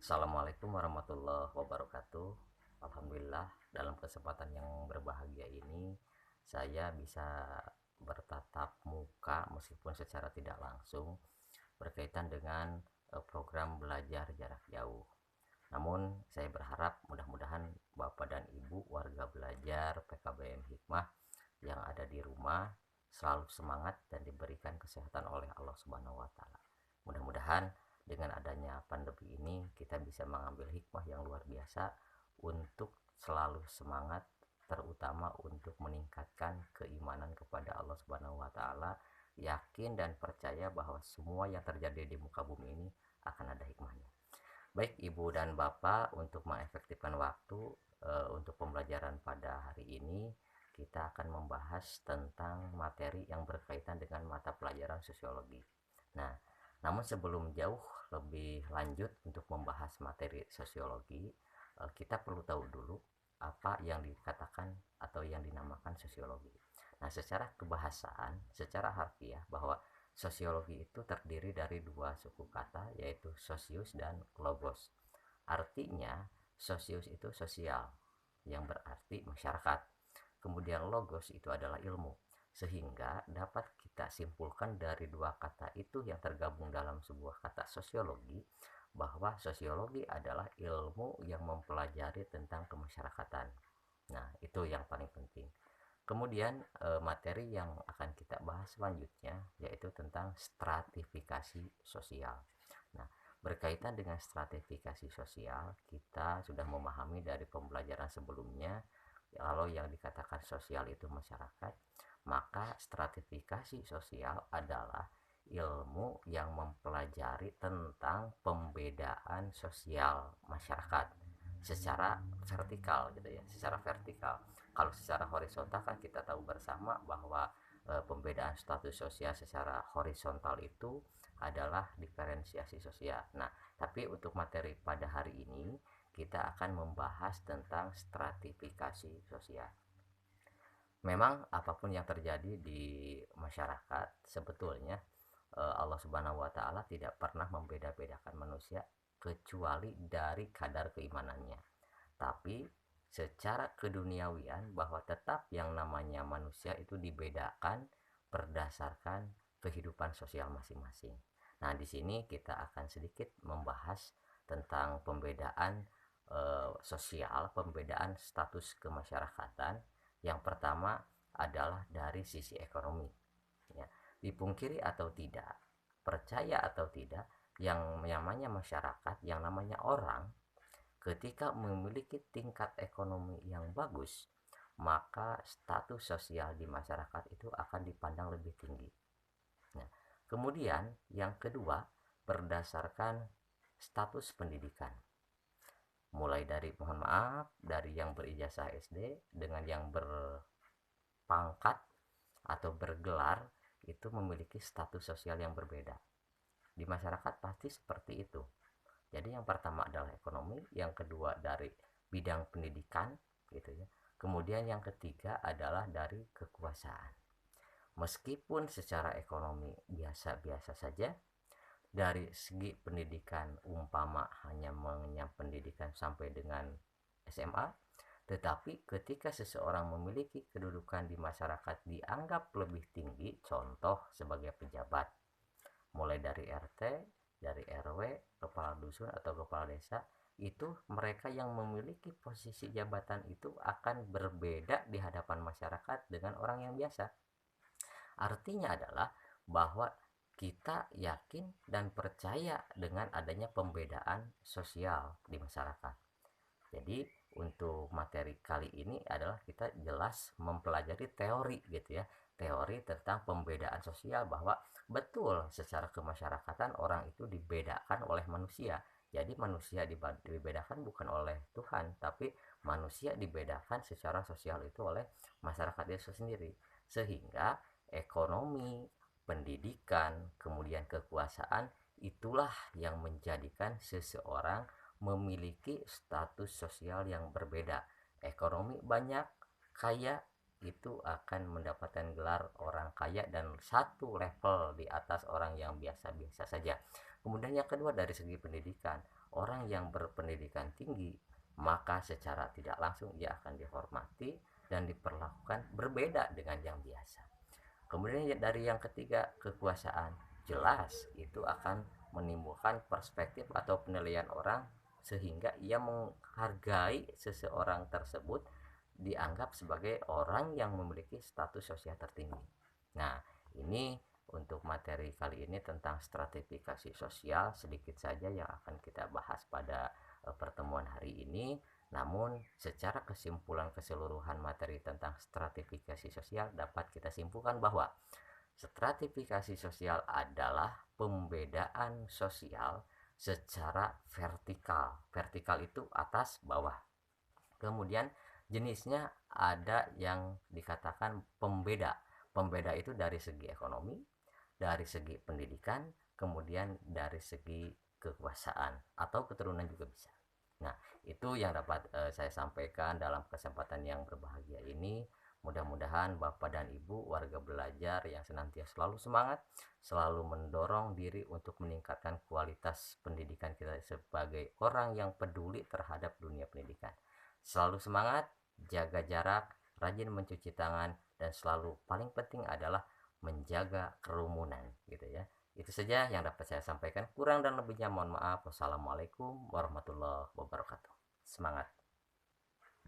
Assalamualaikum warahmatullahi wabarakatuh. Alhamdulillah, dalam kesempatan yang berbahagia ini saya bisa bertatap muka meskipun secara tidak langsung berkaitan dengan program belajar jarak jauh. Namun saya berharap mudah-mudahan Bapak dan Ibu warga belajar PKBM Hikmah yang ada di rumah selalu semangat dan diberikan kesehatan oleh Allah Subhanahu wa taala. Mudah-mudahan dengan adanya pandemi ini kita bisa mengambil hikmah yang luar biasa untuk selalu semangat, terutama untuk meningkatkan keimanan kepada Allah Subhanahu wa taala, yakin dan percaya bahwa semua yang terjadi di muka bumi ini akan ada hikmahnya. Baik Ibu dan Bapak, untuk mengefektifkan waktu untuk pembelajaran pada hari ini kita akan membahas tentang materi yang berkaitan dengan mata pelajaran sosiologi. Nah, namun sebelum jauh lebih lanjut untuk membahas materi sosiologi, kita perlu tahu dulu apa yang dikatakan atau yang dinamakan sosiologi. Nah, secara kebahasaan, secara harfiah bahwa sosiologi itu terdiri dari dua suku kata yaitu sosius dan logos. Artinya, sosius itu sosial yang berarti masyarakat. Kemudian logos itu adalah ilmu. Sehingga dapat kita simpulkan dari dua kata itu yang tergabung dalam sebuah kata sosiologi bahwa sosiologi adalah ilmu yang mempelajari tentang kemasyarakatan. Nah, itu yang paling penting. Kemudian materi yang akan kita bahas selanjutnya yaitu tentang stratifikasi sosial. Nah, berkaitan dengan stratifikasi sosial, kita sudah memahami dari pembelajaran sebelumnya kalau yang dikatakan sosial itu masyarakat, maka stratifikasi sosial adalah ilmu yang mempelajari tentang pembedaan sosial masyarakat secara vertikal gitu ya, secara vertikal. Kalau secara horizontal kan kita tahu bersama bahwa pembedaan status sosial secara horizontal itu adalah diferensiasi sosial. Nah, tapi untuk materi pada hari ini kita akan membahas tentang stratifikasi sosial. Memang apapun yang terjadi di masyarakat sebetulnya Allah Subhanahu wa taala tidak pernah membeda-bedakan manusia kecuali dari kadar keimanannya. Tapi secara keduniawian bahwa tetap yang namanya manusia itu dibedakan berdasarkan kehidupan sosial masing-masing. Nah, di sini kita akan sedikit membahas tentang pembedaan sosial, pembedaan status kemasyarakatan. Yang pertama adalah dari sisi ekonomi. Ya, dipungkiri atau tidak, percaya atau tidak, yang namanya masyarakat, yang namanya orang, ketika memiliki tingkat ekonomi yang bagus, maka status sosial di masyarakat itu akan dipandang lebih tinggi. Nah, kemudian yang kedua, berdasarkan status pendidikan. Mulai dari, mohon maaf, dari yang berijazah SD dengan yang berpangkat atau bergelar itu memiliki status sosial yang berbeda. Di masyarakat pasti seperti itu. Jadi yang pertama adalah ekonomi, yang kedua dari bidang pendidikan gitu ya. Kemudian yang ketiga adalah dari kekuasaan. Meskipun secara ekonomi biasa-biasa saja, dari segi pendidikan umpama hanya mengenyam pendidikan sampai dengan SMA, tetapi ketika seseorang memiliki kedudukan di masyarakat dianggap lebih tinggi, contoh sebagai pejabat, mulai dari RT, dari RW, kepala dusun atau kepala desa, itu mereka yang memiliki posisi jabatan itu akan berbeda di hadapan masyarakat dengan orang yang biasa. Artinya adalah bahwa kita yakin dan percaya dengan adanya pembedaan sosial di masyarakat. Jadi untuk materi kali ini adalah kita jelas mempelajari teori gitu ya, teori tentang pembedaan sosial bahwa betul secara kemasyarakatan orang itu dibedakan oleh manusia. Jadi manusia dibedakan bukan oleh Tuhan, tapi manusia dibedakan secara sosial itu oleh masyarakat itu sendiri. Sehingga ekonomi, pendidikan, kemudian kekuasaan itulah yang menjadikan seseorang memiliki status sosial yang berbeda. Ekonomi banyak, kaya, itu akan mendapatkan gelar orang kaya dan satu level di atas orang yang biasa-biasa saja. Kemudian yang kedua dari segi pendidikan, orang yang berpendidikan tinggi maka secara tidak langsung ia akan dihormati dan diperlakukan berbeda dengan yang biasa. Kemudian dari yang ketiga, kekuasaan. Jelas itu akan menimbulkan perspektif atau penilaian orang sehingga ia menghargai seseorang tersebut dianggap sebagai orang yang memiliki status sosial tertinggi. Nah, ini untuk materi kali ini tentang stratifikasi sosial sedikit saja yang akan kita bahas pada pertemuan hari ini. Namun, secara kesimpulan keseluruhan materi tentang stratifikasi sosial dapat kita simpulkan bahwa stratifikasi sosial adalah pembedaan sosial secara vertikal. Vertikal itu atas bawah. Kemudian jenisnya ada yang dikatakan pembeda. Pembeda itu dari segi ekonomi, dari segi pendidikan, kemudian dari segi kekuasaan atau keturunan juga bisa. Nah, itu yang dapat saya sampaikan dalam kesempatan yang berbahagia ini. Mudah-mudahan Bapak dan Ibu warga belajar yang senantiasa selalu semangat, selalu mendorong diri untuk meningkatkan kualitas pendidikan kita sebagai orang yang peduli terhadap dunia pendidikan. Selalu semangat, jaga jarak, rajin mencuci tangan, dan selalu paling penting adalah menjaga kerumunan gitu ya. Itu saja yang dapat saya sampaikan. Kurang dan lebihnya mohon maaf. Wassalamualaikum warahmatullahi wabarakatuh. Semangat.